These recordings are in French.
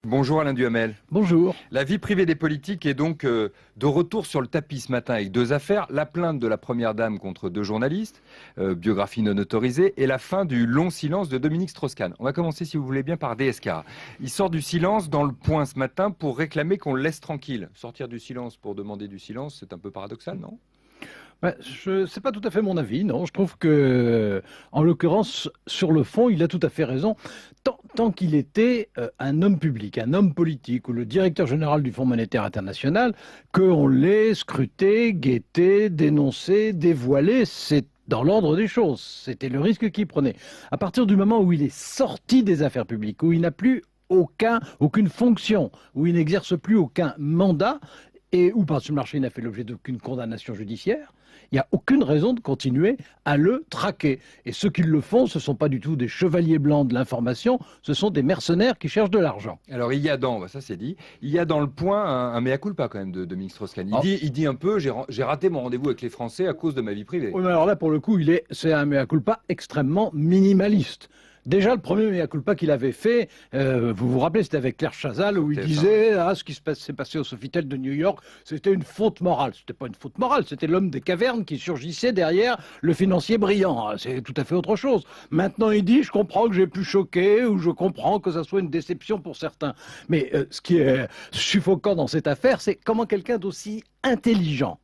Bonjour Alain Duhamel. Bonjour. La vie privée des politiques est donc de retour sur le tapis ce matin avec deux affaires. La plainte de la première dame contre deux journalistes, biographie non autorisée, et la fin du long silence de Dominique Strauss-Kahn. On va commencer, si vous voulez bien, par DSK. Il sort du silence dans Le Point ce matin pour réclamer qu'on le laisse tranquille. Sortir du silence pour demander du silence, c'est un peu paradoxal, non ? C'est pas tout à fait mon avis, non. Je trouve que, en l'occurrence, sur le fond, il a tout à fait raison. Tant qu'il était un homme public, un homme politique, ou le directeur général du Fonds monétaire international, qu'on l'ait scruté, guetté, dénoncé, dévoilé, c'est dans l'ordre des choses. C'était le risque qu'il prenait. À partir du moment où il est sorti des affaires publiques, où il n'a plus aucune fonction, où il n'exerce plus aucun mandat, et où par-dessus le marché il n'a fait l'objet d'aucune condamnation judiciaire, il n'y a aucune raison de continuer à le traquer. Et ceux qui le font, ce ne sont pas du tout des chevaliers blancs de l'information, ce sont des mercenaires qui cherchent de l'argent. Alors il y a ça c'est dit, il y a dans Le Point un mea culpa quand même de Dominique Strauss-Kahn. Il dit un peu, j'ai raté mon rendez-vous avec les Français à cause de ma vie privée. Oui, mais alors là, pour le coup, c'est un mea culpa extrêmement minimaliste. Déjà, le premier mea culpa qu'il avait fait, vous vous rappelez, c'était avec Claire Chazal, où il disait ce qui s'est passé au Sofitel de New York, c'était une faute morale. C'était pas une faute morale, c'était l'homme des cavernes qui surgissait derrière le financier brillant. C'est tout à fait autre chose. Maintenant, il dit, je comprends que j'ai pu choquer, ou je comprends que ça soit une déception pour certains. Mais ce qui est suffocant dans cette affaire, c'est comment quelqu'un d'aussi intelligent,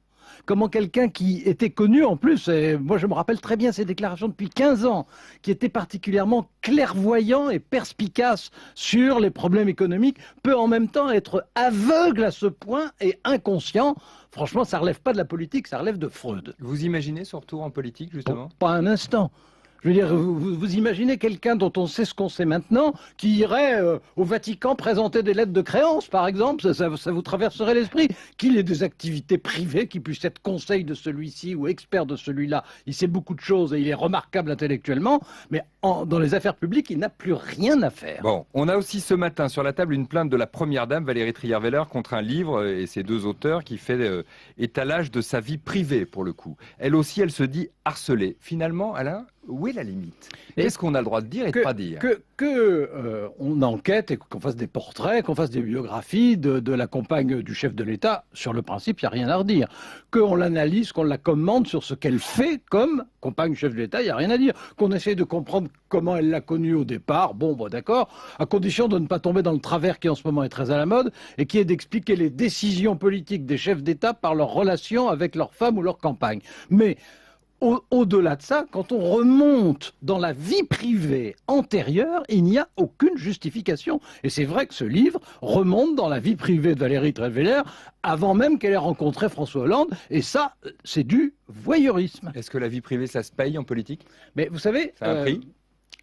comment quelqu'un qui était connu en plus, et moi je me rappelle très bien ses déclarations depuis 15 ans, qui était particulièrement clairvoyant et perspicace sur les problèmes économiques, peut en même temps être aveugle à ce point et inconscient. Franchement, ça ne relève pas de la politique, ça relève de Freud. Vous imaginez son retour en politique, justement ? Pas un instant. Je veux dire, vous imaginez quelqu'un dont on sait ce qu'on sait maintenant, qui irait au Vatican présenter des lettres de créance, par exemple, ça vous traverserait l'esprit. Qu'il ait des activités privées, qu'il puisse être conseil de celui-ci ou expert de celui-là. Il sait beaucoup de choses et il est remarquable intellectuellement, mais dans les affaires publiques, il n'a plus rien à faire. Bon, on a aussi ce matin sur la table une plainte de la première dame, Valérie Trierweiler, contre un livre et ses deux auteurs qui fait étalage de sa vie privée, pour le coup. Elle aussi, elle se dit harcelée. Finalement, Alain, où est la limite ? Qu'est-ce qu'on a le droit de dire et de ne pas dire ? On enquête et qu'on fasse des portraits, qu'on fasse des biographies de la compagne du chef de l'État, sur le principe, il n'y a rien à redire. Qu'on l'analyse, qu'on la commande sur ce qu'elle fait comme compagne du chef de l'État, il n'y a rien à dire. Qu'on essaye de comprendre comment elle l'a connue au départ, d'accord, à condition de ne pas tomber dans le travers qui en ce moment est très à la mode, et qui est d'expliquer les décisions politiques des chefs d'État par leurs relations avec leurs femmes ou leurs campagnes. Mais au-delà de ça, quand on remonte dans la vie privée antérieure, il n'y a aucune justification. Et c'est vrai que ce livre remonte dans la vie privée de Valérie Trierweiler avant même qu'elle ait rencontré François Hollande. Et ça, c'est du voyeurisme. Est-ce que la vie privée, ça se paye en politique ? Mais vous savez, ça a un prix ?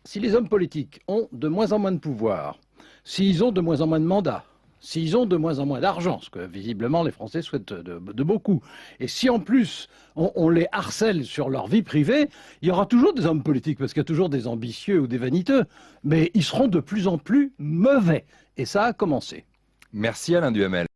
Si les hommes politiques ont de moins en moins de pouvoir, s'ils ont de moins en moins de mandats, s'ils ont de moins en moins d'argent, ce que visiblement les Français souhaitent de beaucoup, et si en plus on les harcèle sur leur vie privée, il y aura toujours des hommes politiques, parce qu'il y a toujours des ambitieux ou des vaniteux, mais ils seront de plus en plus mauvais. Et ça a commencé. Merci Alain Duhamel.